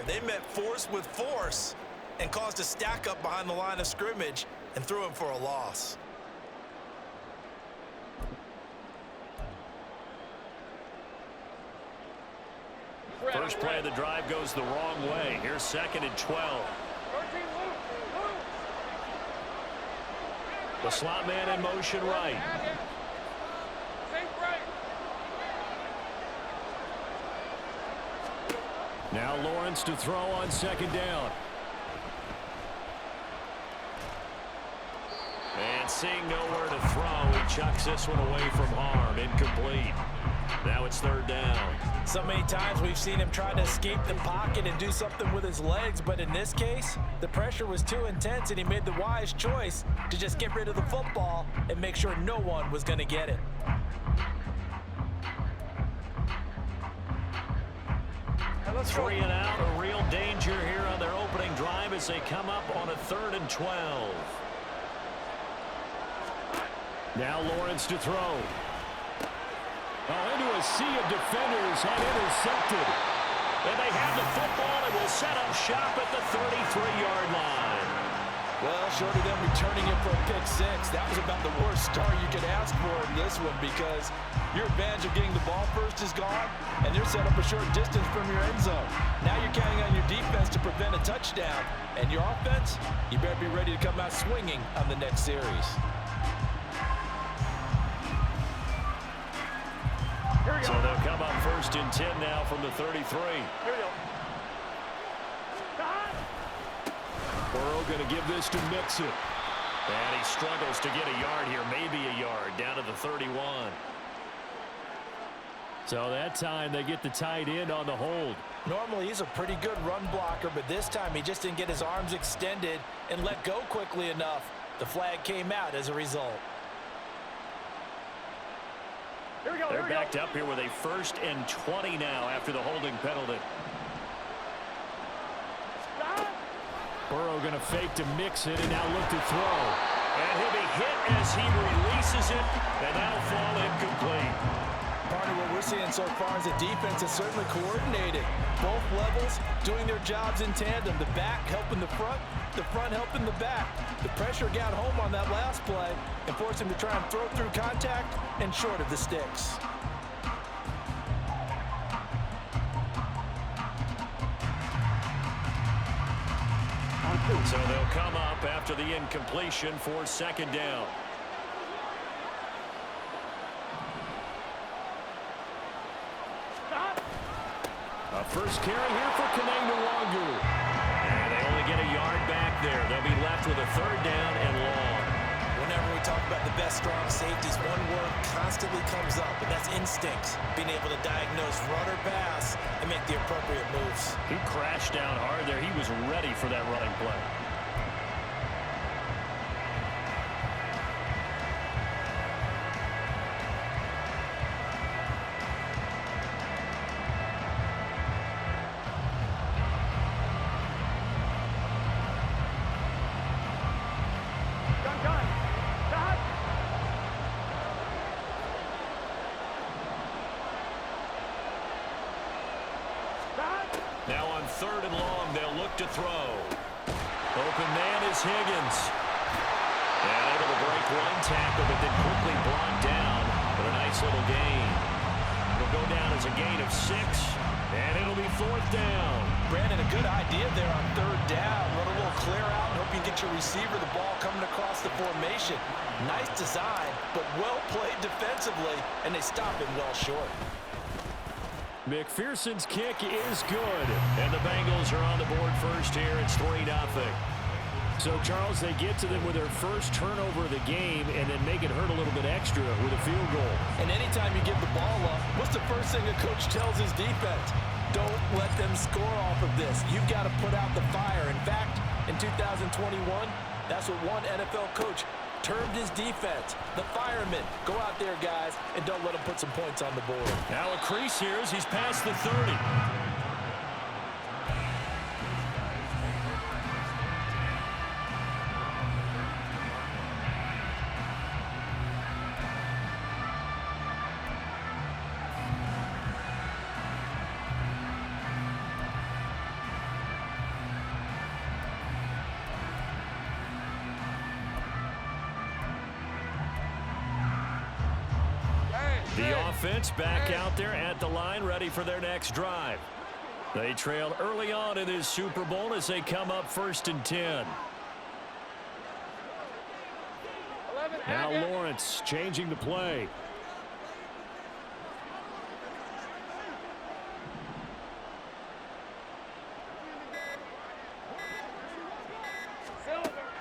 They met force with force and caused a stack up behind the line of scrimmage and threw him for a loss. First play of the drive goes the wrong way. Here's 2nd and 12. The slot man in motion right. Now Lawrence to throw on 2nd down. And seeing nowhere to throw, he chucks this one away from harm. Incomplete. Now it's 3rd down. So many times we've seen him try to escape the pocket and do something with his legs, but in this case, the pressure was too intense and he made the wise choice to just get rid of the football and make sure no one was going to get it. Three and out, a real danger here on their opening drive as they come up on a 3rd and 12. Now Lawrence to throw. Into a sea of defenders and intercepted. And they have the football and will set up shop at the 33-yard line. Well, short of them returning it for a pick six, that was about the worst start you could ask for in this one because your advantage of getting the ball first is gone, and they're set up a short distance from your end zone. Now you're counting on your defense to prevent a touchdown, and your offense, you better be ready to come out swinging on the next series. So they'll come up 1st and 10 now from the 33. Here we go. Burrow going to give this to Mixon. And he struggles to get a yard here, maybe a yard, down to the 31. So that time they get the tight end on the hold. Normally he's a pretty good run blocker, but this time he just didn't get his arms extended and let go quickly enough. The flag came out as a result. They're backed up here with a 1st and 20 now after the holding penalty. Burrow going to fake to mix it and now look to throw. And he'll be hit as he releases it, and that'll fall incomplete. Partner, what we're seeing so far is the defense is certainly coordinated. Both levels doing their jobs in tandem. The back helping the front helping the back. The pressure got home on that last play and forced him to try and throw through contact and short of the sticks. So they'll come up after the incompletion for 2nd down. A first carry here for Kananga-Wangu. And they only get a yard back there. They'll be left with a 3rd down and long. Whenever we talk about the best strong safeties, one word constantly comes up, and that's instinct. Being able to diagnose run or pass and make the appropriate moves. He crashed down hard there. He was ready for that running play. Now on 3rd and long, they'll look to throw. Open man is Higgins. And able to break one tackle, but then quickly brought down for a nice little gain. It'll go down as a gain of 6, and it'll be 4th down. Brandon, a good idea there on 3rd down. Run a little clear out and hope you get your receiver the ball coming across the formation. Nice design, but well played defensively, and they stop him well short. McPherson's kick is good, and the Bengals are on the board first here. It's 3-0. So, Charles, they get to them with their first turnover of the game and then make it hurt a little bit extra with a field goal. And anytime you give the ball up, what's the first thing a coach tells his defense? Don't let them score off of this. You've got to put out the fire. In fact, in 2021, that's what one NFL coach termed his defense, the firemen. Go out there, guys, and don't let them put some points on the board. Now a crease here as he's past the 30. offense back out there at the line, ready for their next drive. They trail early on in this Super Bowl as they come up 1st and 10. Now Lawrence changing the play.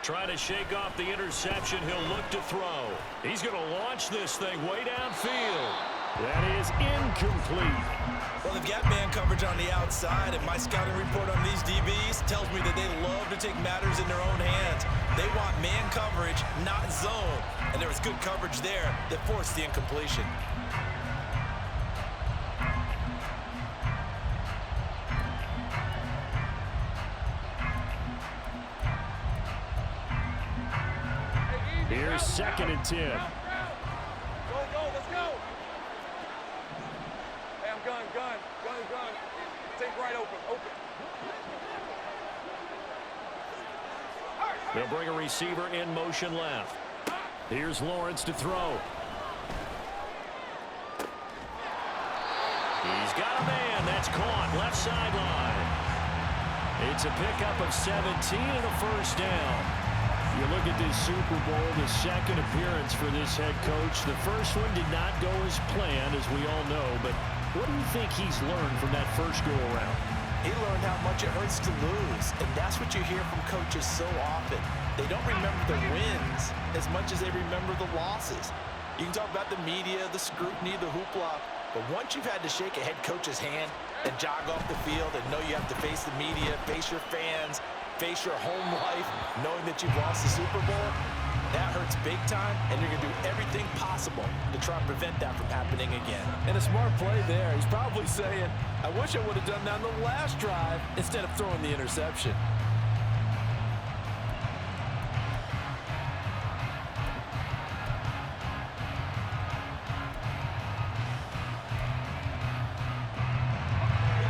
Trying to shake off the interception. He'll look to throw. He's going to launch this thing way downfield. That is incomplete. Well, they've got man coverage on the outside, and my scouting report on these DBs tells me that they love to take matters in their own hands. They want man coverage, not zone. And there was good coverage there that forced the incompletion. Here's 2nd and 10. Go, let's go. Hey, I'm gun. Take right open. They'll bring a receiver in motion left. Here's Lawrence to throw. He's got a man. That's caught. Left sideline. It's a pickup of 17 and a first down. You look at this Super Bowl, the second appearance for this head coach. The first one did not go as planned, as we all know. But what do you think he's learned from that first go-around? He learned how much it hurts to lose, and that's what you hear from coaches so often. They don't remember the wins as much as they remember the losses. You can talk about the media, the scrutiny, the hoopla, but once you've had to shake a head coach's hand and jog off the field and know you have to face the media, face your fans, face your home life, knowing that you've lost the Super Bowl, that hurts big time, and you're going to do everything possible to try and prevent that from happening again. And a smart play there. He's probably saying, I wish I would have done that on the last drive instead of throwing the interception.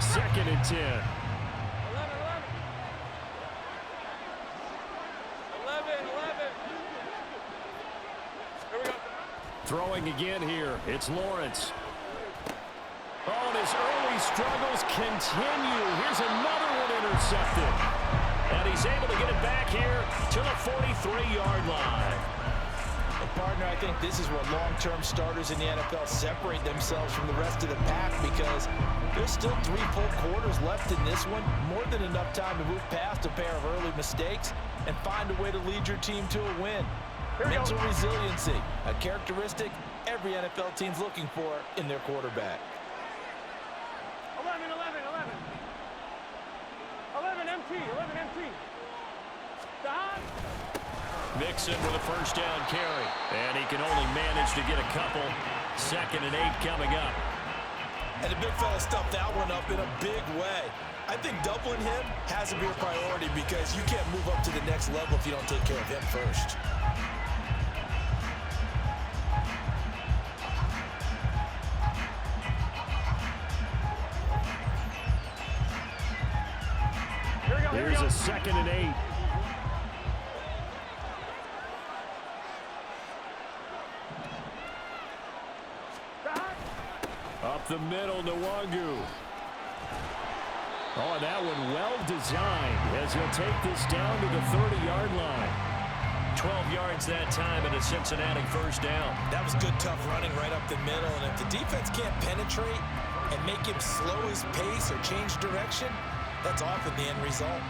Second and 10. 11. Here we go. Throwing again here. It's Lawrence. Oh, and his early struggles continue. Here's another one intercepted. And he's able to get it back here to the 43-yard line. Partner, I think this is where long-term starters in the NFL separate themselves from the rest of the pack, because there's still 3 full quarters left in this one. More than enough time to move past a pair of early mistakes and find a way to lead your team to a win. Mental resiliency, a characteristic every NFL team's looking for in their quarterback. 11 MT. Mixon with a first down carry. And he can only manage to get a couple. 2nd and 8 coming up. And the big fella stuffed that one up in a big way. I think doubling him has to be a priority, because you can't move up to the next level if you don't take care of him first. Here's a 2nd and 8. Up the middle, Nwangu. Oh, and that one well designed as he'll take this down to the 30-yard line. 12 yards that time and a Cincinnati first down. That was good, tough running right up the middle. And if the defense can't penetrate and make him slow his pace or change direction, that's often the end result.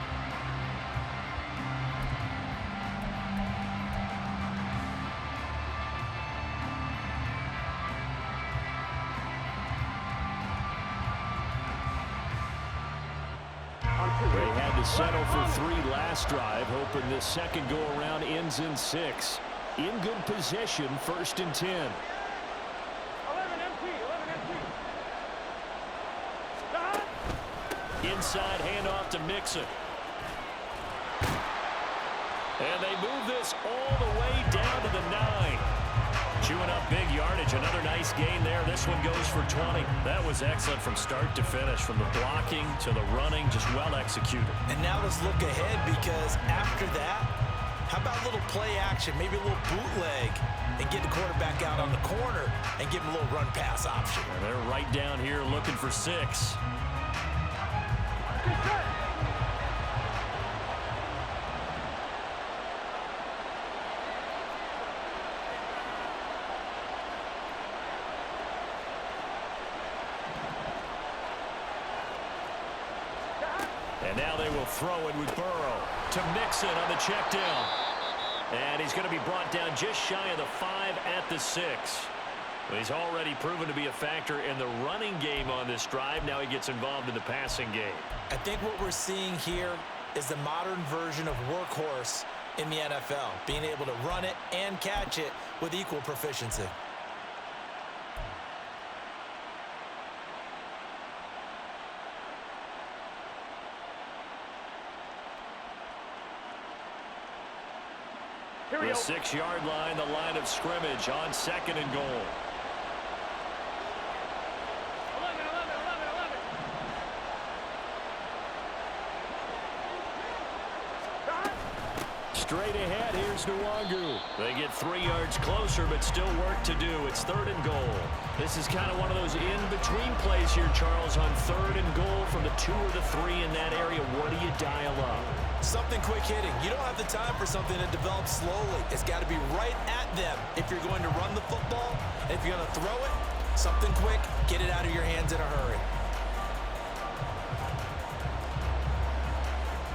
They had to settle for 3 last drive, hoping this second go-around ends in 6. In good position, 1st and 10. 11 MT. Inside handoff to Mixon. And they move this all the way down to the 9. Chewing up big yardage. Another nice gain there. This one goes for 20. That was excellent from start to finish. From the blocking to the running, just well executed. And now let's look ahead, because after that, How about a little play action, maybe a little bootleg, and get the quarterback out on the corner and give him a little run pass option? And they're right down here looking for 6. And now they will throw it with Burrow to Mixon on the check down. And he's going to be brought down just shy of the 5 at the 6. Well, he's already proven to be a factor in the running game on this drive. Now he gets involved in the passing game. I think what we're seeing here is the modern version of workhorse in the NFL, being able to run it and catch it with equal proficiency. The 6-yard line, the line of scrimmage on 2nd and goal. 11. Straight ahead, here's Nwangu. They get 3 yards closer, but still work to do. It's 3rd and goal. This is kind of one of those in-between plays here, Charles, on 3rd and goal from the 2 or the 3 in that area. What do you dial up? Something quick hitting. You don't have the time for something that develops slowly. It's got to be right at them if you're going to run the football. And if you're going to throw it, something quick, get it out of your hands in a hurry.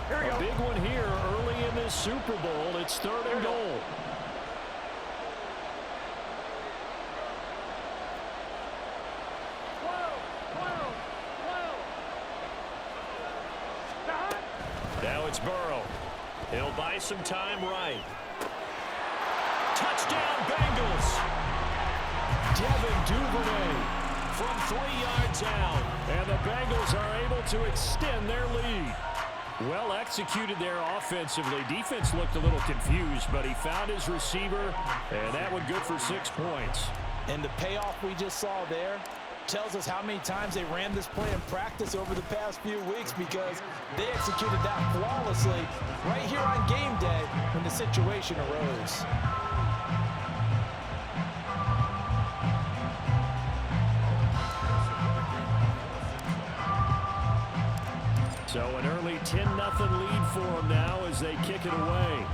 A big one here early in this Super Bowl. It's 3rd and goal. Now it's Burrow. He'll buy some time right. Touchdown, Bengals. Devin Duvernay from 3 yards out. And the Bengals are able to extend their lead. Well executed there offensively. Defense looked a little confused, but he found his receiver, and that one good for 6 points. And the payoff we just saw there tells us how many times they ran this play in practice over the past few weeks, because they executed that flawlessly right here on game day when the situation arose. So an early 10-0 lead for them now as they kick it away.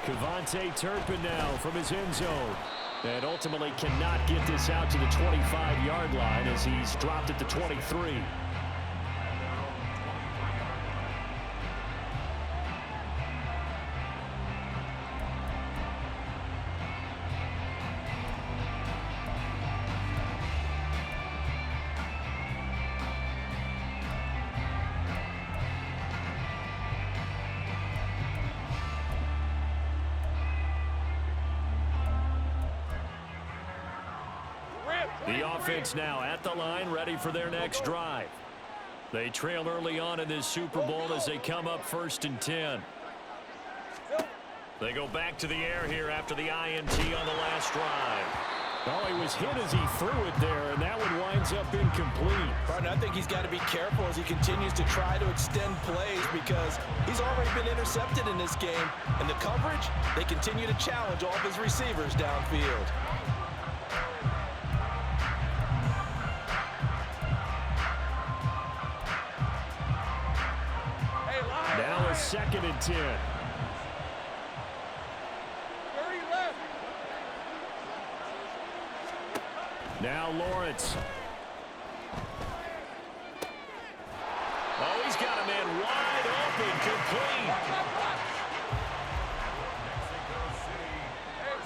Kevontae Turpin now from his end zone. And ultimately cannot get this out to the 25-yard line as he's dropped at the 23. The offense now at the line, ready for their next drive. They trail early on in this Super Bowl as they come up 1st and 10. They go back to the air here after the INT on the last drive. Oh, he was hit as he threw it there, and that one winds up incomplete. Partner, I think he's got to be careful as he continues to try to extend plays, because he's already been intercepted in this game. And the coverage, they continue to challenge all of his receivers downfield. Now it's 2nd and 10. 30 left. Now Lawrence. Oh, he's got a man wide open, complete.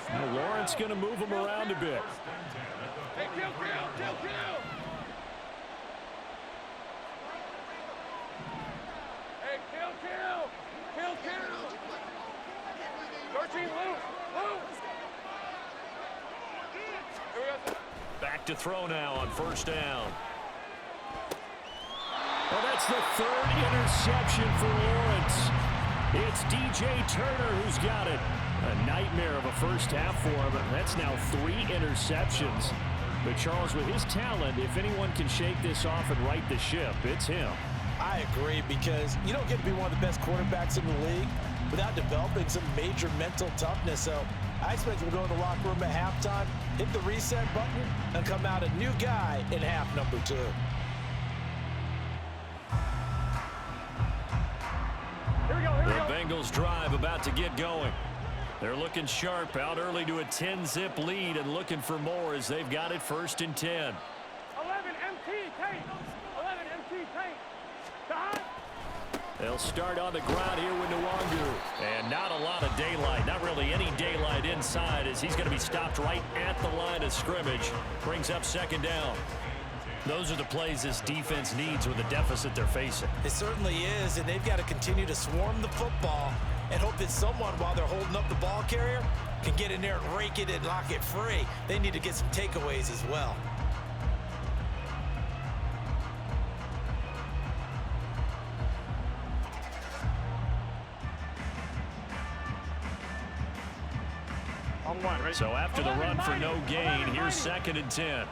Now Lawrence going to move him around a bit. Hey, kill. Hey, kill. 13 loose. Here we go. Back to throw now on 1st down. Well, that's the 3rd interception for Lawrence. It's DJ Turner who's got it. A nightmare of a first half for him. That's now 3 interceptions. But Charles, with his talent, if anyone can shake this off and right the ship, it's him. I agree, because you don't get to be one of the best quarterbacks in the league without developing some major mental toughness. So I expect him to go to the locker room at halftime, hit the reset button, and come out a new guy in half number 2. The Bengals drive about to get going. They're looking sharp, out early to a 10-zip lead and looking for more as they've got it 1st and 10. 11 MT tape. 11 MT tape. Stop. They'll start on the ground here with Nwangu. And not a lot of daylight, not really any daylight inside, as he's going to be stopped right at the line of scrimmage. Brings up 2nd down. Those are the plays this defense needs with the deficit they're facing. It certainly is, and they've got to continue to swarm the football and hope that someone, while they're holding up the ball carrier, can get in there and rake it and lock it free. They need to get some takeaways as well. So after the run for no gain, here's 2nd and 10.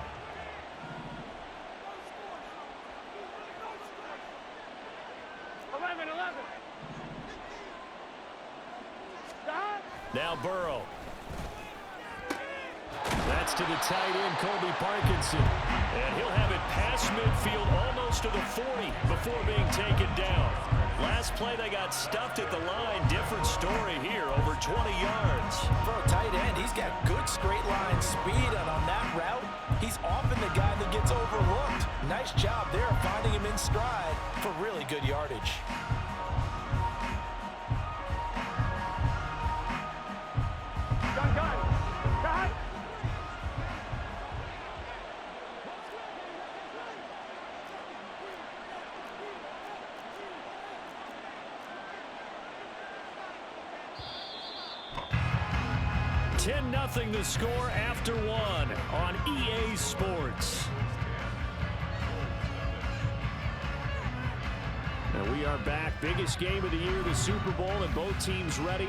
Now Burrow. That's to the tight end, Colby Parkinson. And he'll have it past midfield almost to the 40 before being taken down. Last play they got stuffed at the line. Different story here, over 20 yards. For a tight end, he's got good straight line speed, and on that route, he's often the guy that gets overlooked. Nice job there finding him in stride for really good yardage. Nothing the score after 1 on EA Sports. And we are back. Biggest game of the year, the Super Bowl, and both teams ready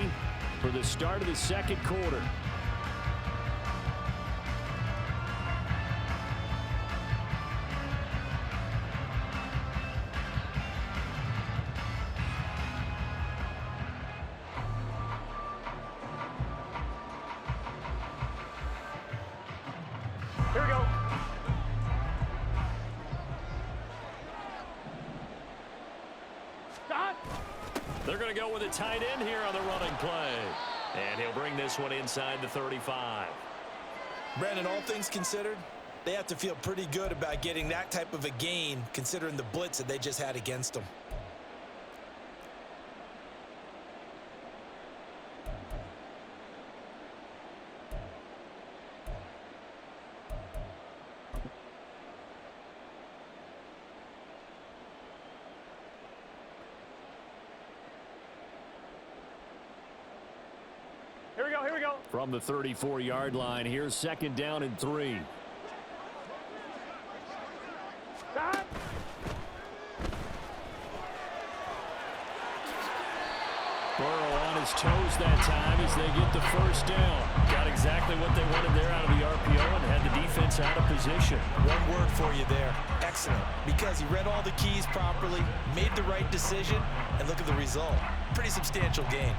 for the start of the 2nd quarter. Here we go. Stop. They're going to go with a tight end here on the running play. And he'll bring this one inside the 35. Brandon, all things considered, they have to feel pretty good about getting that type of a gain, considering the blitz that they just had against them. Here we go. From the 34-yard line, here's 2nd down and 3. Stop. Burrow on his toes that time as they get the 1st down. Got exactly what they wanted there out of the RPO and had the defense out of position. One word for you there. Excellent. Because he read all the keys properly, made the right decision, and look at the result. Pretty substantial gain.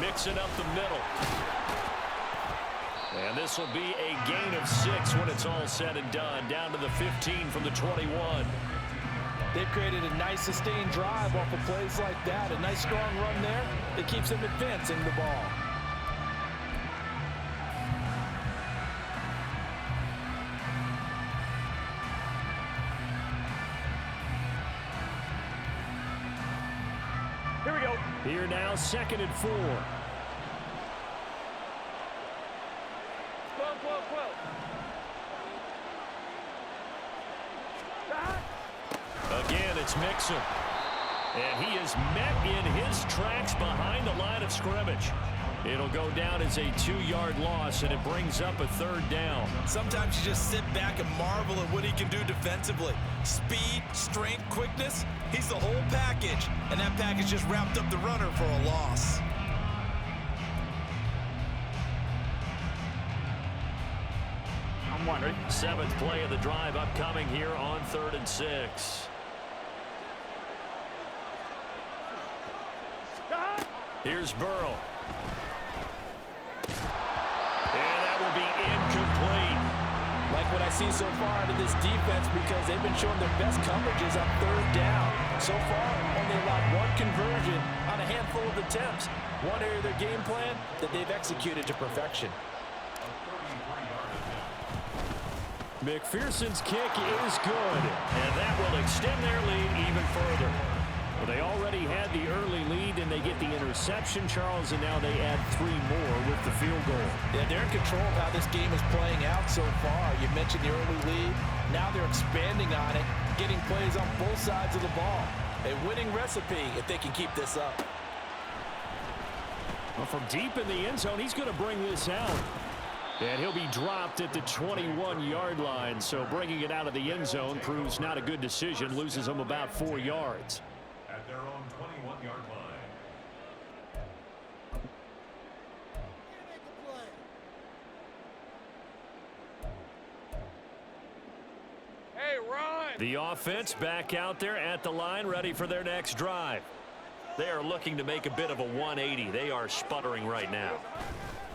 Mixing up the middle. And this will be a gain of 6 when it's all said and done. Down to the 15 from the 21. They've created a nice sustained drive off of plays like that. A nice strong run there that keeps them advancing the ball. Here we go. Here now, 2nd and 4. 12. Again, it's Mixon. And he is met in his tracks behind the line of of scrimmage. It'll go down as a 2-yard loss, and it brings up a 3rd down. Sometimes you just sit back and marvel at what he can do defensively. Speed, strength, quickness, he's the whole package. And that package just wrapped up the runner for a loss. I'm wondering. 7th play of the drive upcoming here on 3rd and 6. Here's Burrow. And that will be incomplete. Like what I see so far out of this defense, because they've been showing their best coverages on 3rd down. So far, only allowed 1 conversion on a handful of attempts. One area of their game plan that they've executed to perfection. McPherson's kick is good, and that will extend their lead even further. Well, they already had the early lead, and they get the interception, Charles, and now they add 3 more with the field goal. Yeah, they're in control of how this game is playing out so far. You mentioned the early lead. Now they're expanding on it, getting plays on both sides of the ball. A winning recipe if they can keep this up. Well, from deep in the end zone, he's going to bring this out. And he'll be dropped at the 21-yard line, so bringing it out of the end zone proves not a good decision, loses him about 4 yards. At their own 21-yard line. Hey, Ron! The offense back out there at the line, ready for their next drive. They are looking to make a bit of a 180. They are sputtering right now.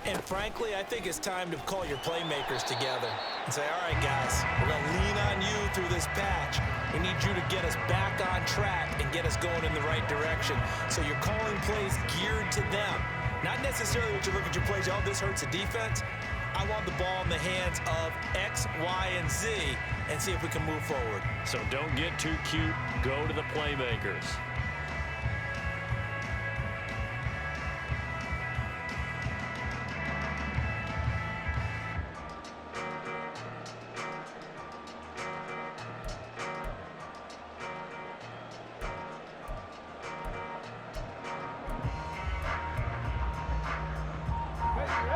And frankly, I think it's time to call your playmakers together and say, all right, guys, we're going to lean on you through this patch. We need you to get us back on track and get us going in the right direction. So you're calling plays geared to them. Not necessarily that you look at your plays, oh, this hurts the defense. I want the ball in the hands of X, Y, and Z and see if we can move forward. So don't get too cute. Go to the playmakers.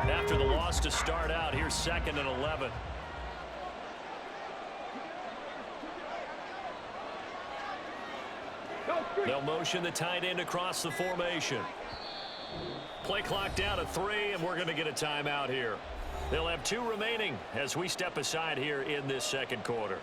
After the loss to start out, here's 2nd and 11. They'll motion the tight end across the formation. Play clock down to 3, and we're going to get a timeout here. They'll have 2 remaining as we step aside here in this 2nd quarter.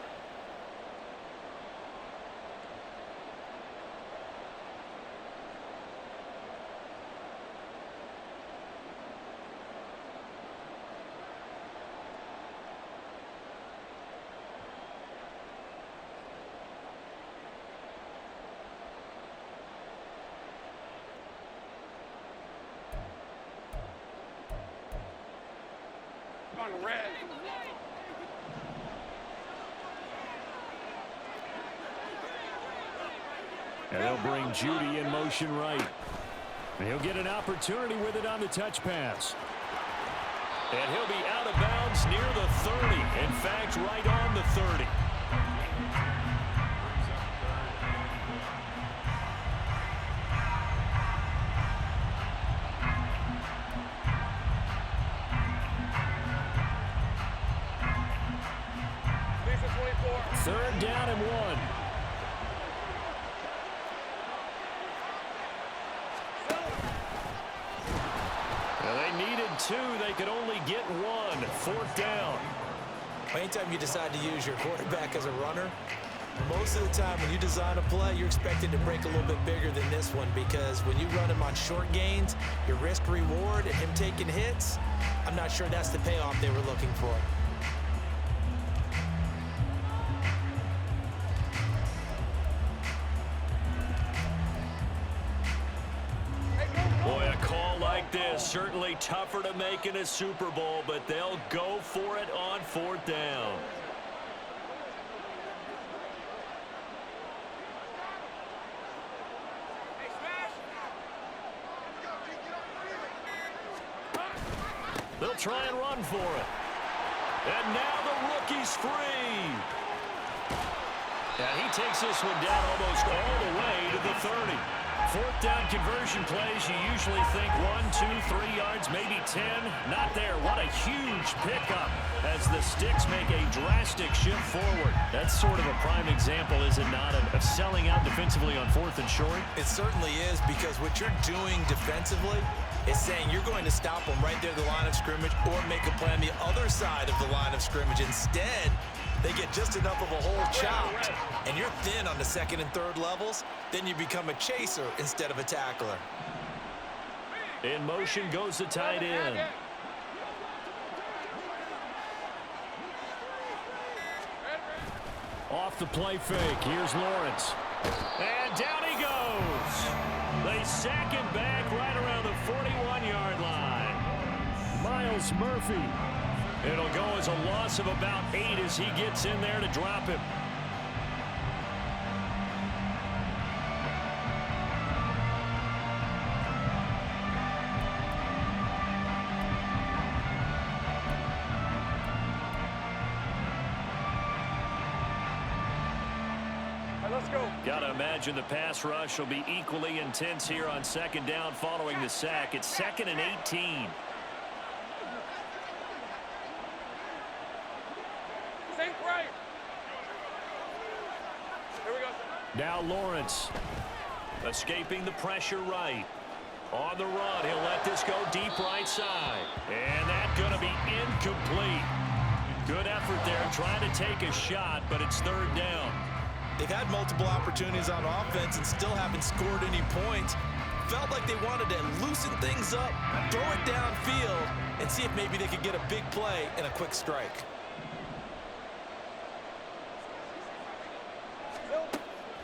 On red. And they'll bring Judy in motion right. And he'll get an opportunity with it on the touch pass. And he'll be out of bounds near the 30. In fact, right on the 30. Third down and 1. Well, they needed 2. They could only get 1. 4th down. Anytime you decide to use your quarterback as a runner, most of the time when you design a play, you're expected to break a little bit bigger than this one, because when you run him on short gains, your risk-reward and him taking hits, I'm not sure that's the payoff they were looking for. Boy, a call like this, certainly tougher to make in a Super Bowl, but they'll go for it on 4th down. They'll try and run for it. And now the rookie's free. And he takes this one down almost all the way to the 30. Fourth down conversion plays, you usually think 1, 2, 3 yards, maybe 10. Not there. What a huge pickup as the Sticks make a drastic shift forward. That's sort of a prime example, is it not, of selling out defensively on 4th and short? It certainly is, because what you're doing defensively is saying you're going to stop them right there at the line of scrimmage or make a play on the other side of the line of scrimmage. Instead, they get just enough of a hole chopped, and you're thin on the 2nd and 3rd levels. Then you become a chaser instead of a tackler. In motion goes the tight end. Off the play fake. Here's Lawrence. And down he goes. They sack him back right around the 41-yard line. Miles Murphy. It'll go as a loss of about 8 as he gets in there to drop him. Let's go. Got to imagine the pass rush will be equally intense here on 2nd down following the sack. It's 2nd and 18. Think right. Here we go. Now Lawrence escaping the pressure right. On the run, he'll let this go deep right side. And that's going to be incomplete. Good effort there trying to take a shot, but it's 3rd down. They've had multiple opportunities on offense and still haven't scored any points. Felt like they wanted to loosen things up, throw it downfield, and see if maybe they could get a big play and a quick strike.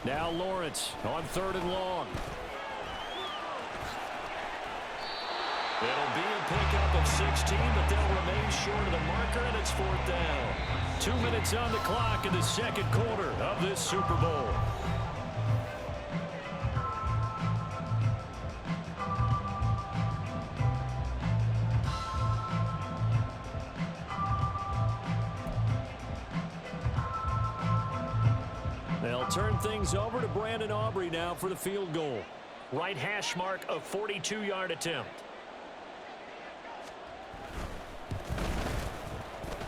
Now Lawrence on 3rd and long. It'll be a pickup of 16, but they'll remain short of the marker, and it's 4th down. 2 minutes on the clock in the 2nd quarter of this Super Bowl. They'll turn things over to Brandon Aubrey now for the field goal. Right hash mark of 42-yard attempt.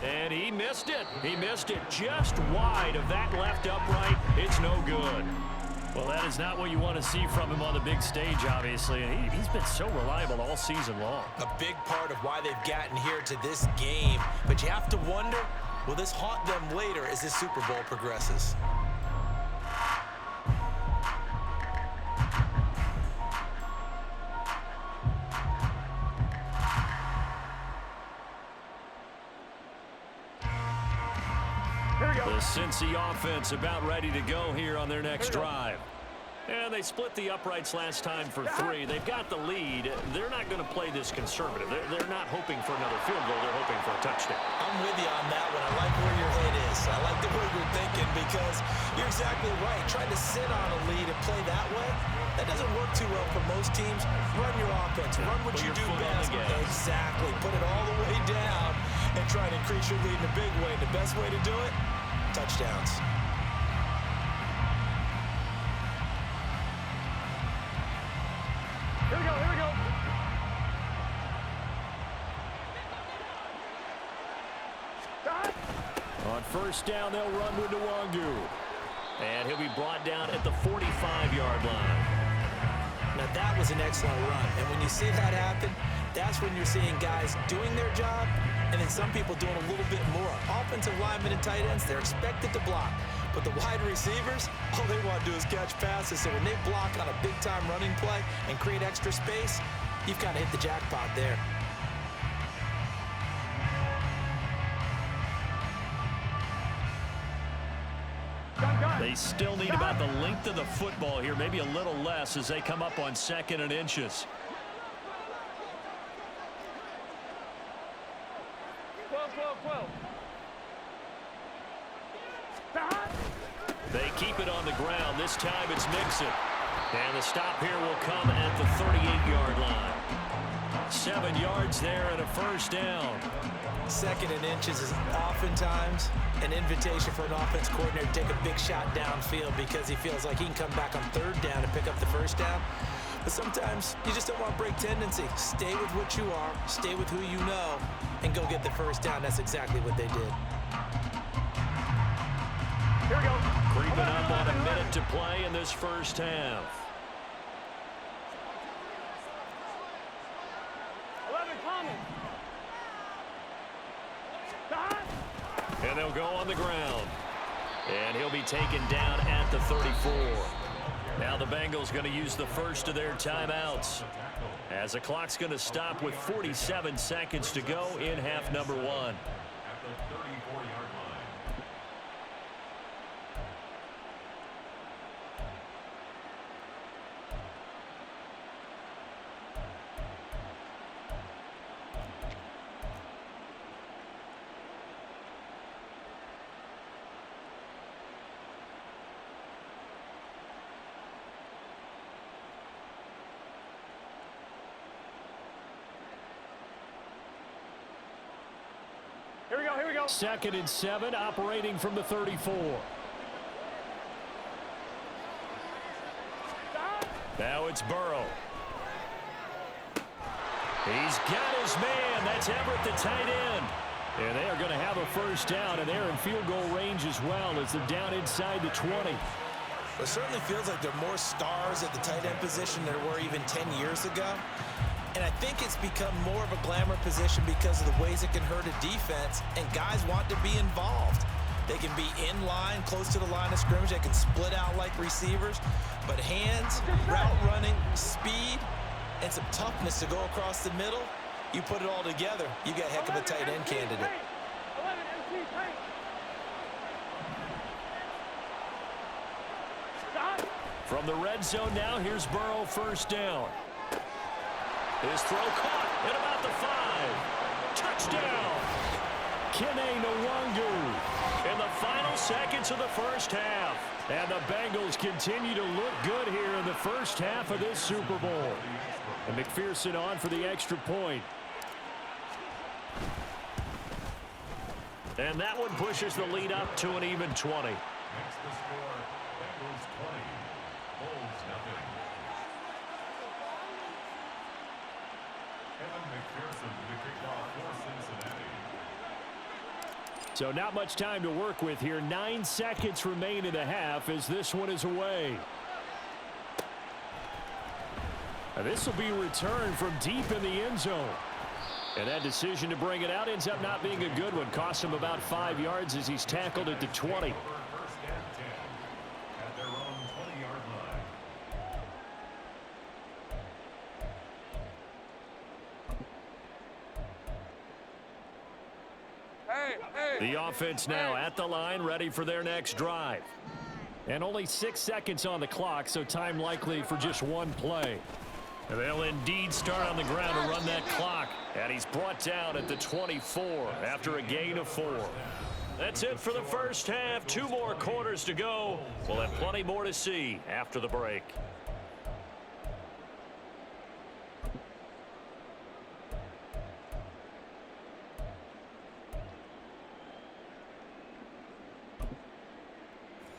And he missed it. He missed it just wide of that left upright. It's no good. Well, that is not what you want to see from him on the big stage, obviously. And he's been so reliable all season long. A big part of why they've gotten here to this game. But you have to wonder, will this haunt them later as this Super Bowl progresses? The Cincy offense about ready to go here on their next drive. And they split the uprights last time for 3. They've got the lead. They're not going to play this conservative. They're not hoping for another field goal. They're hoping for a touchdown. I'm with you on that one. I like where your head is. I like the way you're thinking, because you're exactly right. Trying to sit on a lead and play that way, that doesn't work too well for most teams. Run your offense. Run what you do best. Exactly. Put it all the way down and try to increase your lead in a big way. And the best way to do it, touchdowns. Here we go. Here we go. On 1st down, they'll run with Nwangu. And he'll be brought down at the 45-yard line. Now, that was an excellent run. And when you see that happen, that's when you're seeing guys doing their job and then some people doing a little bit more. Offensive linemen and tight ends, they're expected to block. But the wide receivers, all they want to do is catch passes. So when they block on a big-time running play and create extra space, you've kind of hit the jackpot there. They still need about the length of the football here, maybe a little less as they come up on 2nd and inches. 12. They keep it on the ground. This time it's Mixon. And the stop here will come at the 38-yard line. 7 yards there and a first down. Second and inches is oftentimes an invitation for an offense coordinator to take a big shot downfield because he feels like he can come back on third down and pick up the first down. But sometimes you just don't want to break tendency. Stay with what you are, stay with who you know, and go get the first down. That's exactly what they did. Here we go. Creeping up on a minute to play in this first half. 11 coming. And they'll go on the ground. And he'll be taken down at the 34. Now the Bengals going to use the first of their timeouts, as the clock's going to stop with 47 seconds to go in half number 1. At the 34-yard line. Here we go, here we go. 2nd and 7, operating from the 34. Now it's Burrow. He's got his man. That's Everett, the tight end. And they are going to have a first down, and they're in field goal range as well as they're down inside the 20. It certainly feels like there are more stars at the tight end position than there were even 10 years ago. And I think it's become more of a glamour position because of the ways it can hurt a defense, and guys want to be involved. They can be in line, close to the line of scrimmage. They can split out like receivers. But hands, route running, speed, and some toughness to go across the middle, you put it all together, you got a heck of a tight end candidate. 11 MT tank. From the red zone now, here's Burrow, first down. His throw caught at about the 5. Touchdown! Kene Nwangu in the final seconds of the first half. And the Bengals continue to look good here in the first half of this Super Bowl. And McPherson on for the extra point. And that one pushes the lead up to an even 20. Next to score, Bengals 20, Bulls nothing. Kevin McPherson to the kickoff for Cincinnati. So not much time to work with here. 9 seconds remain in the half as this one is away. Now this will be returned from deep in the end zone. And that decision to bring it out ends up not being a good one. Cost him about 5 yards as he's tackled at the 20. First and 10 at their own 20-yard line. The offense now at the line, ready for their next drive. And only 6 seconds on the clock, so time likely for just one play. And they'll indeed start on the ground to run that clock. And he's brought down at the 24 after a gain of 4. That's it for the first half. 2 more quarters to go. We'll have plenty more to see after the break.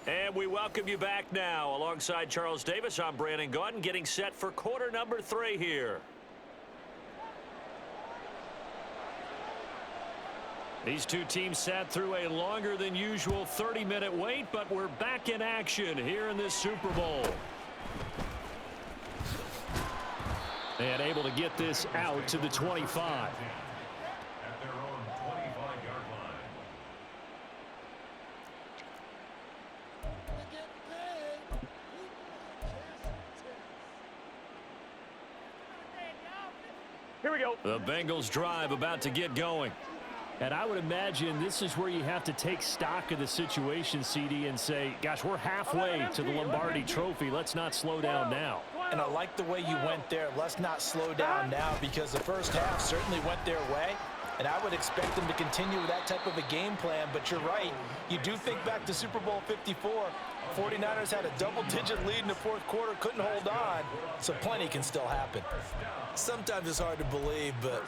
And we welcome you back now. Alongside Charles Davis, I'm Brandon Gaudin, getting set for quarter number 3 here. These two teams sat through a longer than usual 30-minute wait, but we're back in action here in this Super Bowl. And able to get this out to the 25. At their own 25-yard line. Here we go. The Bengals drive about to get going. And I would imagine this is where you have to take stock of the situation, CD, and say, gosh, we're halfway to the Lombardi Trophy. Let's not slow down now. And I like the way you went there. Let's not slow down now, because the first half certainly went their way. And I would expect them to continue with that type of a game plan. But you're right. You do think back to Super Bowl 54. 49ers had a double-digit lead in the fourth quarter, couldn't hold on, so plenty can still happen. Sometimes it's hard to believe, but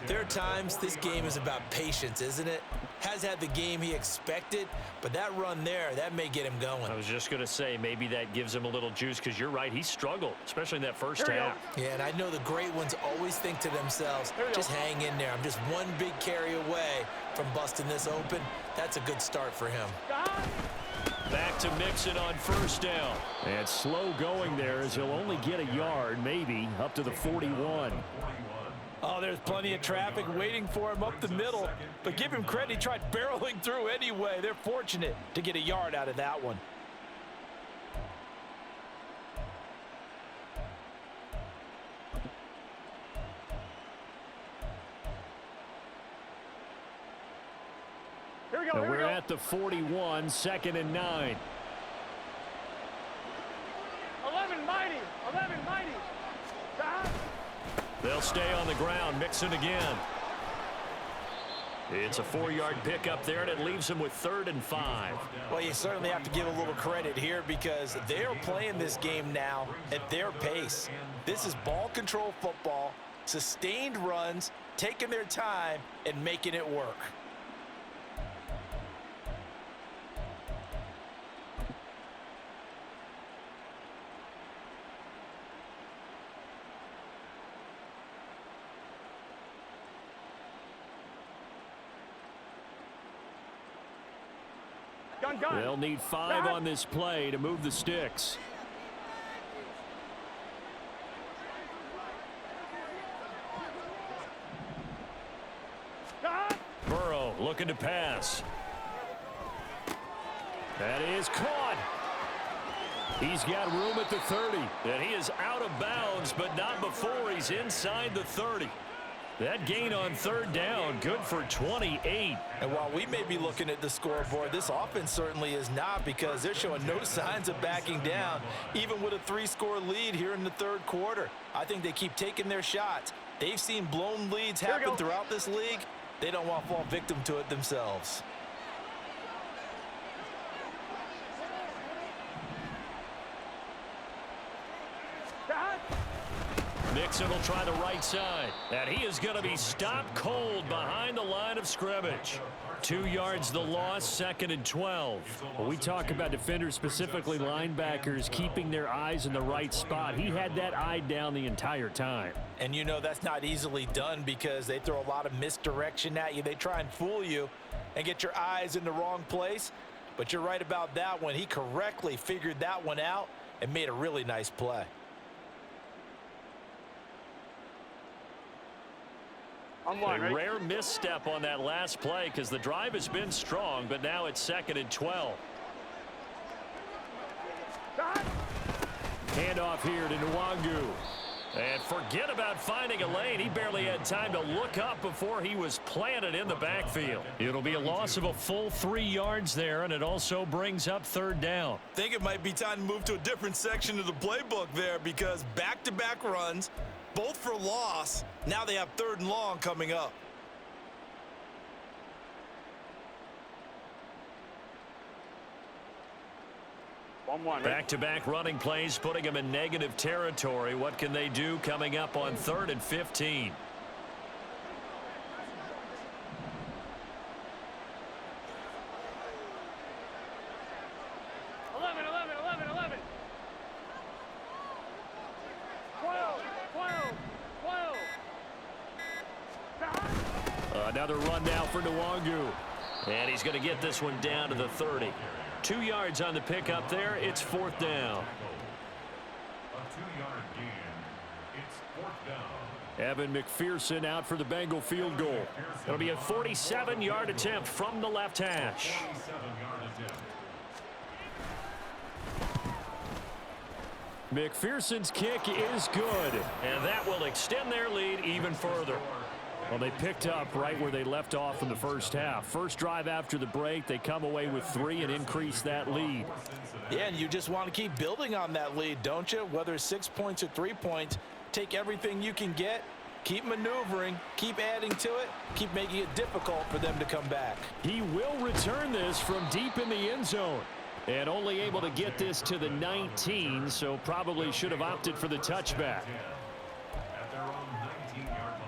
there are times this game is about patience, isn't it? Has had the game he expected, but that run there, that may get him going. I was just going to say maybe that gives him a little juice because you're right, he struggled, especially in that first half. Yeah, and I know the great ones always think to themselves, just hang in there. I'm just one big carry away from busting this open. That's a good start for him. Back to Mixon on first down. And slow going there as he'll only get a yard, maybe, up to the 41. Oh, there's plenty of traffic waiting for him up the middle. But give him credit, he tried barreling through anyway. They're fortunate to get a yard out of that one. Here we go, We're at the 41, 2nd and 9. 11 mighty. They'll stay on the ground. Mixon again. It's a 4-yard pickup there, and it leaves him with 3rd and 5. Well, you certainly have to give a little credit here because they're playing this game now at their pace. This is ball control football, sustained runs, taking their time, and making it work. Gun. They'll need 5 on this play to move the sticks. Burrow looking to pass. That is caught. He's got room at the 30. And he is out of bounds, but not before he's inside the 30. That gain on 3rd down, good for 28. And while we may be looking at the scoreboard, this offense certainly is not because they're showing no signs of backing down, even with a 3-score lead here in the 3rd quarter. I think they keep taking their shots. They've seen blown leads happen throughout this league. They don't want to fall victim to it themselves. Mixon will try the right side, and he is going to be stopped cold behind the line of scrimmage. 2 yards the loss, 2nd and 12. When we talk about defenders, specifically linebackers, keeping their eyes in the right spot, he had that eye down the entire time. And you know that's not easily done because they throw a lot of misdirection at you. They try and fool you and get your eyes in the wrong place. But you're right about that one. He correctly figured that one out and made a really nice play. A rare misstep on that last play because the drive has been strong, but now it's 2nd and 12. Handoff here to Nwangu. And forget about finding a lane. He barely had time to look up before he was planted in the backfield. It'll be a loss of a full 3 yards there, and it also brings up 3rd down. I think it might be time to move to a different section of the playbook there because back-to-back runs, both for loss. Now they have 3rd and long coming up. Back-to-back running plays, putting them in negative territory. What can they do coming up on 3rd and 15? Another run now for Nwangu. And he's going to get this one down to the 30. 2 yards on the pickup there. It's 4th down. A 2-yard gain. It's 4th down. Evan McPherson out for the Bengal field goal. It'll be a 47-yard attempt from the left hash. 47-yard attempt. McPherson's kick is good. And that will extend their lead even further. Well, they picked up right where they left off in the first half. First drive after the break, they come away with 3 and increase that lead. Yeah, and you just want to keep building on that lead, don't you? Whether it's 6 points or 3 points, take everything you can get, keep maneuvering, keep adding to it, keep making it difficult for them to come back. He will return this from deep in the end zone. And only able to get this to the 19, so probably should have opted for the touchback. At their own 19-yard line.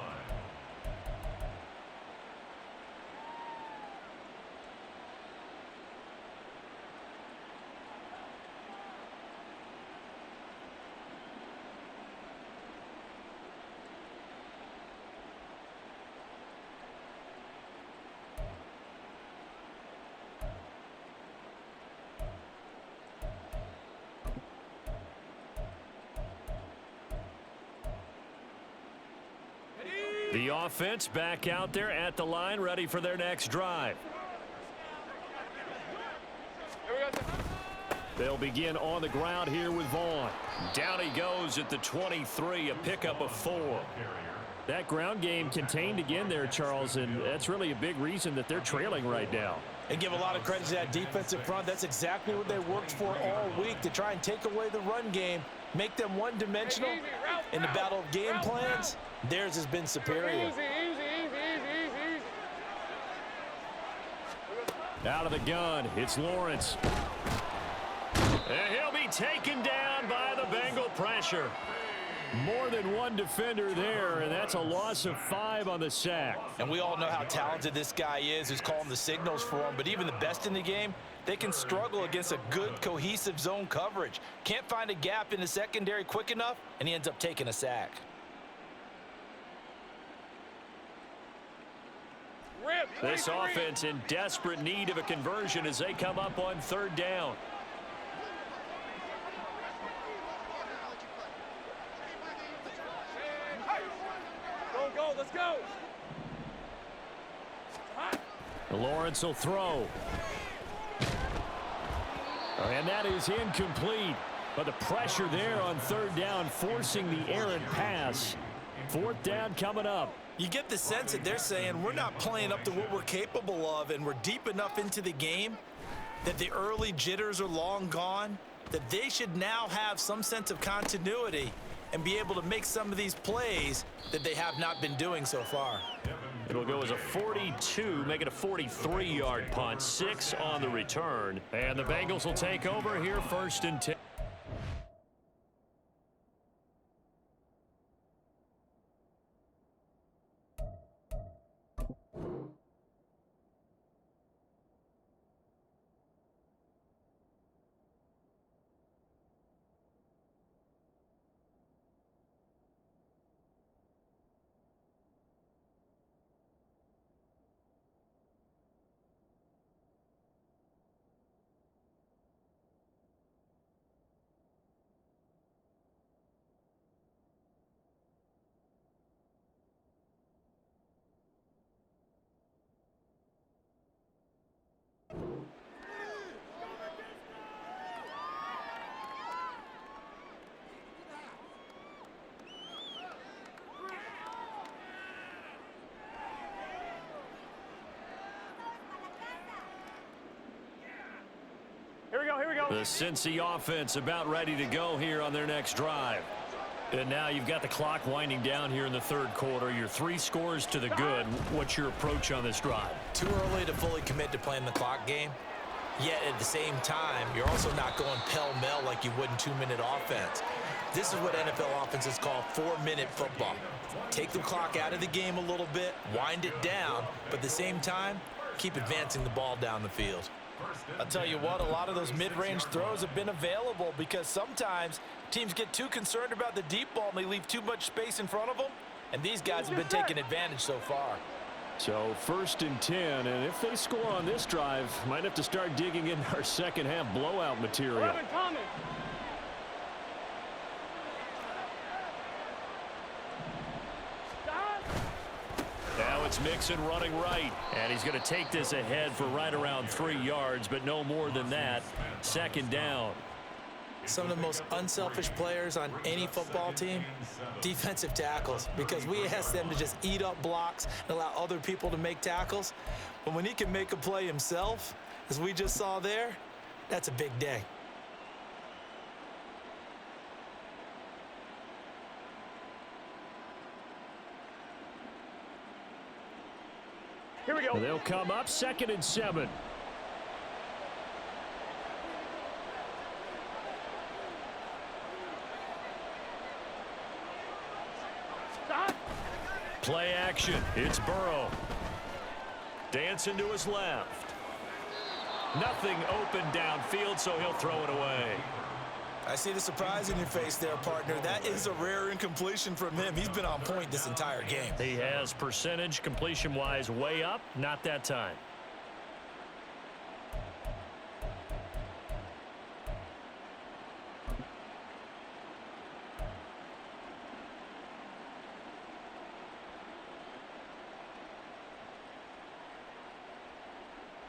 The offense back out there at the line, ready for their next drive. They'll begin on the ground here with Vaughn. Down he goes at the 23, a pickup of 4. That ground game contained again there, Charles, and that's really a big reason that they're trailing right now. And give a lot of credit to that defensive front. That's exactly what they worked for all week, to try and take away the run game, make them one-dimensional. In the battle of game plans, theirs has been superior. Out of the gun, it's Lawrence. And he'll be taken down by the Bengal pressure. More than one defender there, and that's a loss of 5 on the sack. And we all know how talented this guy is, who's calling the signals for him. But even the best in the game, they can struggle against a good, cohesive zone coverage. Can't find a gap in the secondary quick enough, and he ends up taking a sack. This offense in desperate need of a conversion as they come up on 3rd down. Go, let's go. Lawrence will throw. And that is incomplete. But the pressure there on 3rd down, forcing the errant pass. 4th down coming up. You get the sense that they're saying we're not playing up to what we're capable of, and we're deep enough into the game that the early jitters are long gone, that they should now have some sense of continuity and be able to make some of these plays that they have not been doing so far. It'll go as a 42, make it a 43-yard punt, 6 on the return. And the Bengals will take over here 1st and 10. Here we go. The Cincy offense about ready to go here on their next drive. And now you've got the clock winding down here in the 3rd quarter. You're 3 scores to the good. What's your approach on this drive? Too early to fully commit to playing the clock game. Yet at the same time, you're also not going pell-mell like you would in 2-minute offense. This is what NFL offenses call 4-minute football. Take the clock out of the game a little bit, wind it down, but at the same time, keep advancing the ball down the field. I'll tell you what, a lot of those mid-range throws have been available because sometimes teams get too concerned about the deep ball and they leave too much space in front of them, and these guys have been taking advantage so far. So 1st and 10, and if they score on this drive, might have to start digging in our second-half blowout material. Now it's Mixon running right, and he's going to take this ahead for right around 3 yards, but no more than that. 2nd down. Some of the most unselfish players on any football team, defensive tackles, because we ask them to just eat up blocks and allow other people to make tackles. But when he can make a play himself, as we just saw there, that's a big day. Here we go. They'll come up 2nd and 7. Play action. It's Burrow. Dancing to his left. Nothing open downfield, so he'll throw it away. I see the surprise in your face there, partner. That is a rare incompletion from him. He's been on point this entire game. He has percentage completion-wise way up, not that time.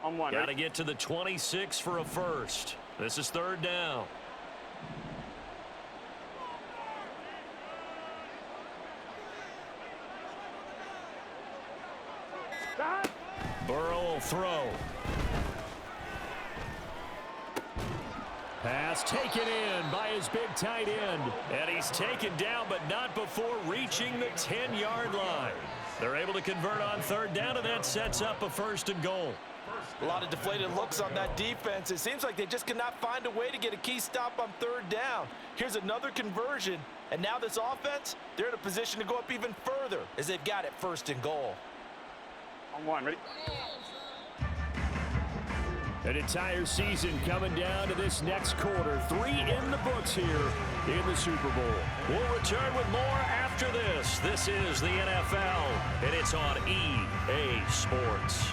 On one. Got to get to the 26 for a first. This is third down. Stop. Burrow will throw. Pass taken in by his big tight end. And he's taken down, but not before reaching the 10-yard line. They're able to convert on third down, and that sets up a first and goal. A lot of deflated looks on that defense. It seems like they just cannot find a way to get a key stop on third down. Here's another conversion, and now this offense, they're in a position to go up even further as they've got it first and goal. On one. Ready? An entire season coming down to this next quarter. 3 in the books here in the Super Bowl. We'll return with more after this. This is the NFL, and it's on EA Sports.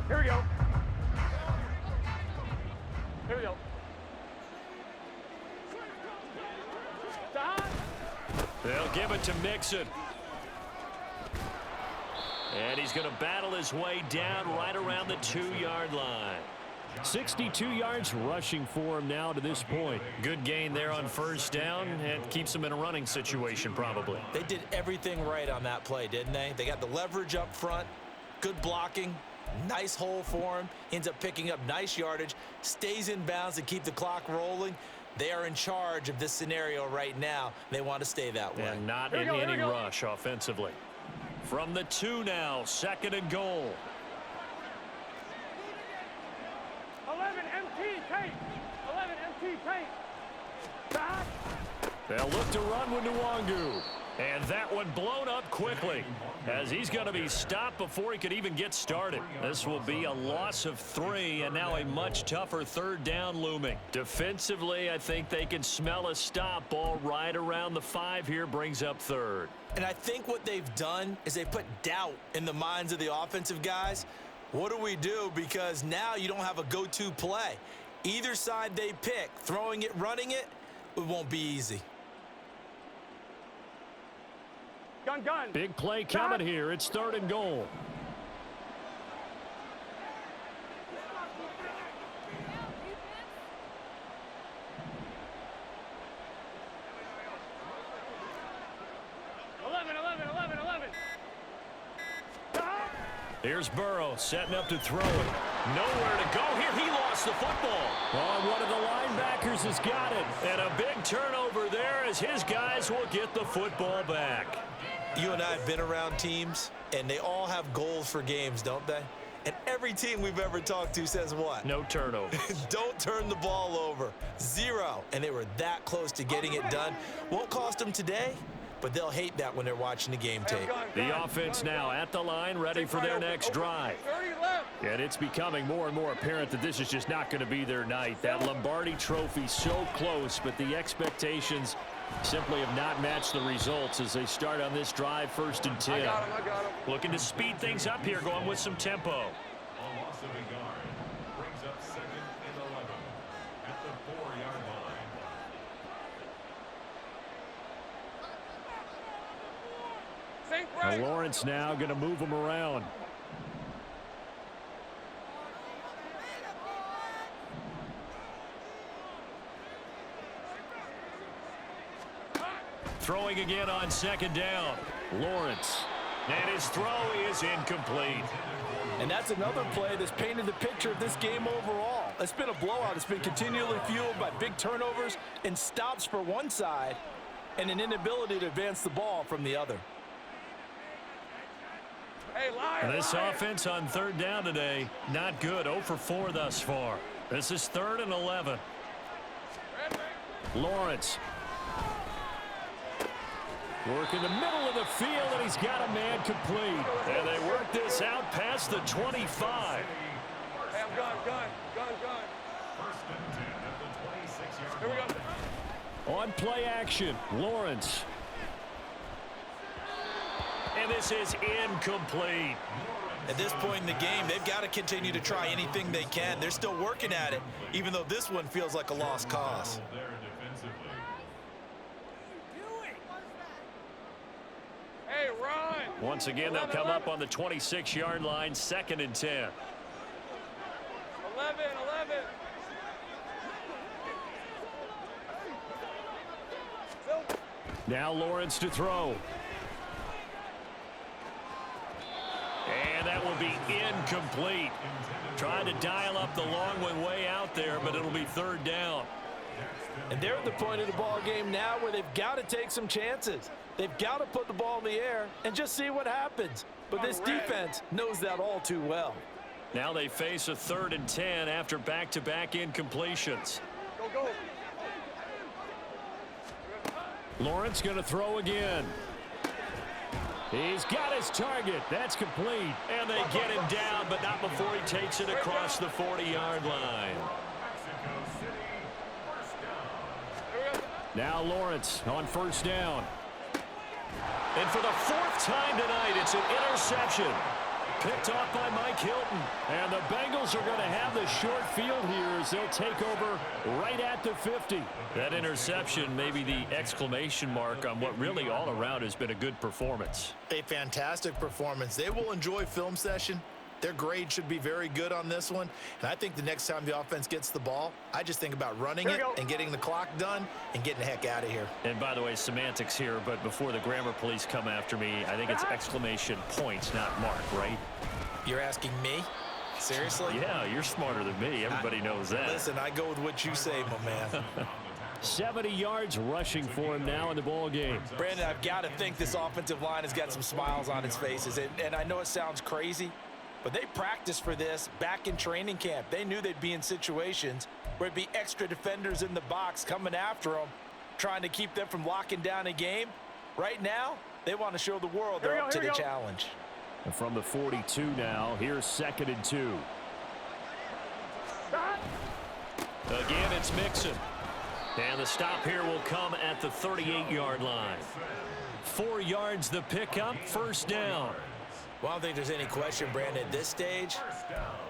Here we go. Here we go. Stop. They'll give it to Mixon. And he's going to battle his way down right around the 2-yard line. 62 yards rushing for him now to this point. Good gain there on first down, and keeps him in a running situation probably. They did everything right on that play, didn't they? They got the leverage up front, good blocking, nice hole for him, ends up picking up nice yardage, stays in bounds to keep the clock rolling. They are in charge of this scenario right now. They want to stay that way. And not in any rush offensively. From the 2 now, second and goal. 11 MT tape. 11 MT tape. Stop. They'll look to run with Nwangu. And that one blown up quickly as he's going to be stopped before he could even get started. This will be a loss of 3 and now a much tougher third down looming. Defensively, I think they can smell a stop. Ball right around the 5 here brings up third. And I think what they've done is they put doubt in the minds of the offensive guys. What do we do? Because now you don't have a go-to play. Either side they pick, throwing it, running it, it won't be easy. Gun. Big play coming here. It's third and goal. Here's Burrow setting up to throw it. Nowhere to go here. He lost the football. Oh, one of the linebackers has got it. And a big turnover there as his guys will get the football back. You and I have been around teams, and they all have goals for games, don't they? And every team we've ever talked to says what? No turnovers. Don't turn the ball over. 0. And they were that close to getting it done. Won't cost them today, but they'll hate that when they're watching the game tape. The offense now at the line, ready for their next drive. 30 left. And it's becoming more and more apparent that this is just not going to be their night. That Lombardi trophy so close, but the expectations simply have not matched the results as they start on this drive, first and 10. I got him. Looking to speed things up here, going with some tempo. A loss of a yard brings up second and 11 at the 4-yard line. Now Lawrence now going to move him around. Throwing again on second down. Lawrence. And his throw is incomplete. And that's another play that's painted the picture of this game overall. It's been a blowout. It's been continually fueled by big turnovers and stops for one side and an inability to advance the ball from the other. And this offense on third down today, not good. 0 for 4 thus far. This is 3rd and 11. Lawrence. Work in the middle of the field, and he's got a man complete. And they work this out past the 25. Hey, I'm gun. First and 10 at the 26-yard Here we line. go. On play action, Lawrence. And this is incomplete. At this point in the game, they've got to continue to try anything they can. They're still working at it, even though this one feels like a lost cause. There defensively. Hey, run. Once again, they'll come up on the 26-yard line, 2nd and 10. 11. Now Lawrence to throw. And that will be incomplete. Trying to dial up the long one way out there, but it'll be 3rd down. And they're at the point of the ball game now where they've got to take some chances. They've got to put the ball in the air and just see what happens. But this defense knows that all too well. Now they face a 3rd and 10 after back-to-back incompletions. Go. Lawrence going to throw again. He's got his target. That's complete. And they get him down, but not before he takes it across the 40-yard line. Now Lawrence on 1st down. And for the 4th time tonight, it's an interception. Picked off by Mike Hilton. And the Bengals are going to have the short field here as they'll take over right at the 50. That interception may be the exclamation mark on what really all around has been a good performance. A fantastic performance. They will enjoy film session. Their grade should be very good on this one. And I think the next time the offense gets the ball, I just think about running it and getting the clock done and getting the heck out of here. And by the way, semantics here, but before the grammar police come after me, I think it's exclamation points, not mark, right? You're asking me? Seriously? Yeah, you're smarter than me. Everybody knows that. Listen, I go with what you say, my man. 70 yards rushing for him now in the ball game. Brandon, I've got to think this offensive line has got some smiles on its faces. And I know it sounds crazy, but they practiced for this back in training camp. They knew they'd be in situations where it'd be extra defenders in the box coming after them, trying to keep them from locking down a game. Right now, they want to show the world they're up to the challenge. And from the 42 now, here's 2nd and 2. Again, it's Mixon. And the stop here will come at the 38-yard line. 4 yards the pickup, 1st down. Well, I don't think there's any question, Brandon, at this stage,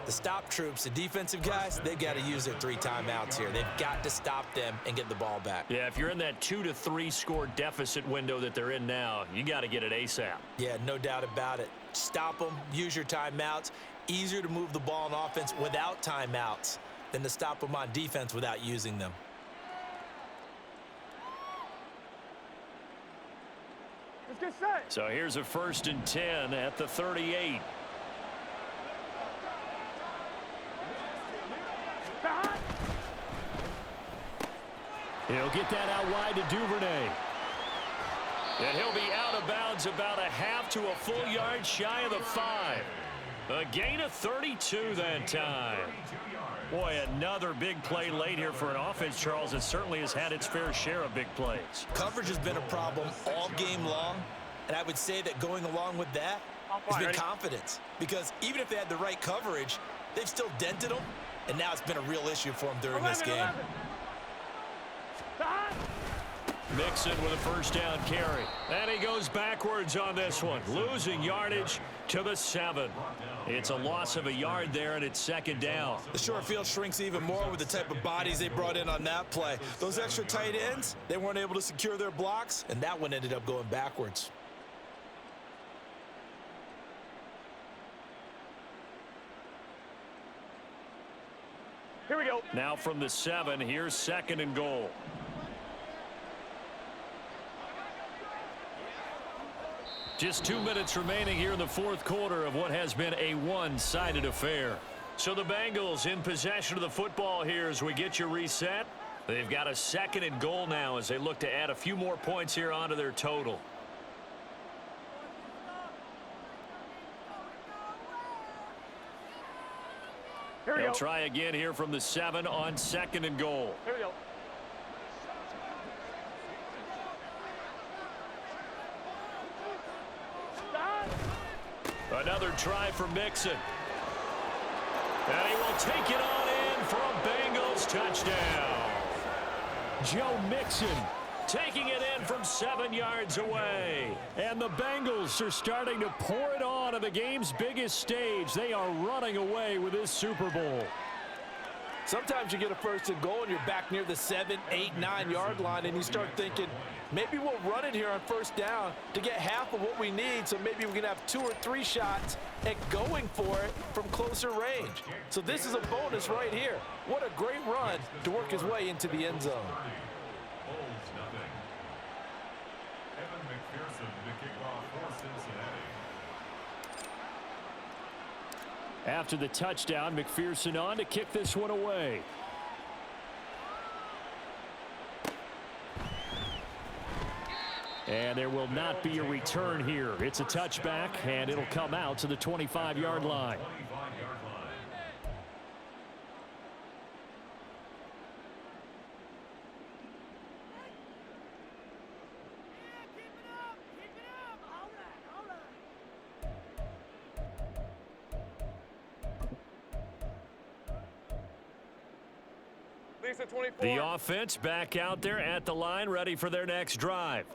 the stop troops, the defensive guys, they've got to use their 3 timeouts here. They've got to stop them and get the ball back. Yeah, if you're in that 2 to 3 score deficit window that they're in now, you got to get it ASAP. Yeah, no doubt about it. Stop them, use your timeouts. Easier to move the ball on offense without timeouts than to stop them on defense without using them. Let's get set. So here's a 1st and 10 at the 38. He'll get that out wide to Duvernay. And he'll be out of bounds about a half to a full yard shy of the 5. A gain of 32 that time. Boy, another big play late here for an offense, Charles, that certainly has had its fair share of big plays. Coverage has been a problem all game long, and I would say that going along with that has been confidence. Because even if they had the right coverage, they've still dented them, and now it's been a real issue for them during this game. Mixon with a 1st down carry. And he goes backwards on this one, losing yardage to the 7. It's a loss of a yard there, and it's 2nd down. The short field shrinks even more with the type of bodies they brought in on that play. Those extra tight ends, they weren't able to secure their blocks, and that one ended up going backwards. Here we go. Now from the 7, here's 2nd and goal. Just 2 minutes remaining here in the 4th quarter of what has been a one-sided affair. So the Bengals in possession of the football here as we get you reset. They've got a 2nd and goal now as they look to add a few more points here onto their total. Here we They'll go. try again here from the 7 on 2nd and goal. Here we go. Another try for Mixon. And he will take it on in for a Bengals touchdown. Joe Mixon taking it in from 7 yards away. And the Bengals are starting to pour it on the game's biggest stage. They are running away with this Super Bowl. Sometimes you get a 1st and goal and you're back near the 7, 8, 9 yard line and you start thinking, maybe we'll run it here on 1st down to get half of what we need, so maybe we can have 2 or 3 shots at going for it from closer range. So this is a bonus right here. What a great run to work his way into the end zone. Bulls nothing. Evan McPherson to kick off for Cincinnati. After the touchdown, McPherson on to kick this one away. And there will not be a return here. It's a touchback, and it'll come out to the 25-yard line. 25-yard line. Lisa 24. The offense back out there at the line, ready for their next drive.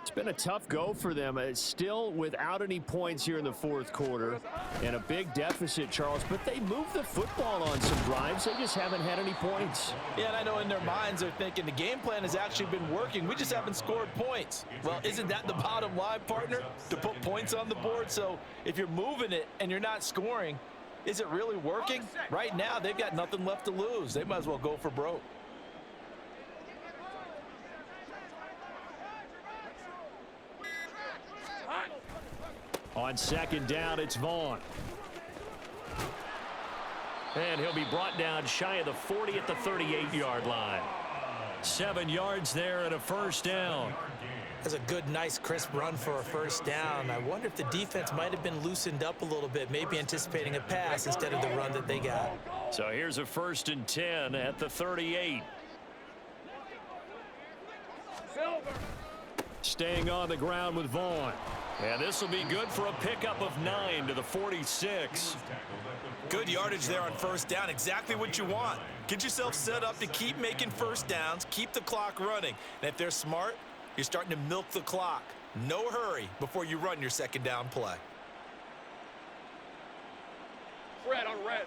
It's been a tough go for them. It's still without any points here in the 4th quarter and a big deficit, Charles, but they moved the football on some drives. They just haven't had any points. Yeah, and I know in their minds they're thinking the game plan has actually been working. We just haven't scored points. Well, isn't that the bottom line, partner? To put points on the board? So if you're moving it and you're not scoring, is it really working? Right now, they've got nothing left to lose. They might as well go for broke. On 2nd down, it's Vaughn. And he'll be brought down shy of the 40 at the 38-yard line. 7 yards there and a 1st down. That's a good, nice, crisp run for a 1st down. I wonder if the defense might have been loosened up a little bit, maybe anticipating a pass instead of the run that they got. So here's a 1st and 10 at the 38. Staying on the ground with Vaughn. And this will be good for a pickup of 9 to the 46. Good yardage there on 1st down. Exactly what you want. Get yourself set up to keep making 1st downs, keep the clock running. And if they're smart, you're starting to milk the clock. No hurry before you run your 2nd down play. Red on red.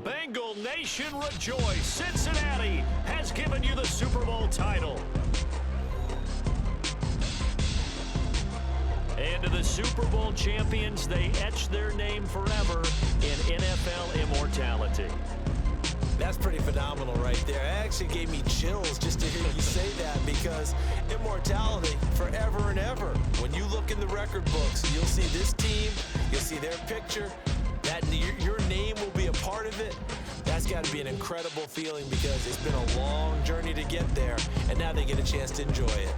Bengal Nation rejoice. Cincinnati has given you the Super Bowl title. And to the Super Bowl champions, they etch their name forever in NFL immortality. That's pretty phenomenal right there. It actually gave me chills just to hear you say that, because immortality forever and ever. When you look in the record books, you'll see this team, you'll see their picture, that your name will be a part of it. That's got to be an incredible feeling, because it's been a long journey to get there, and now they get a chance to enjoy it.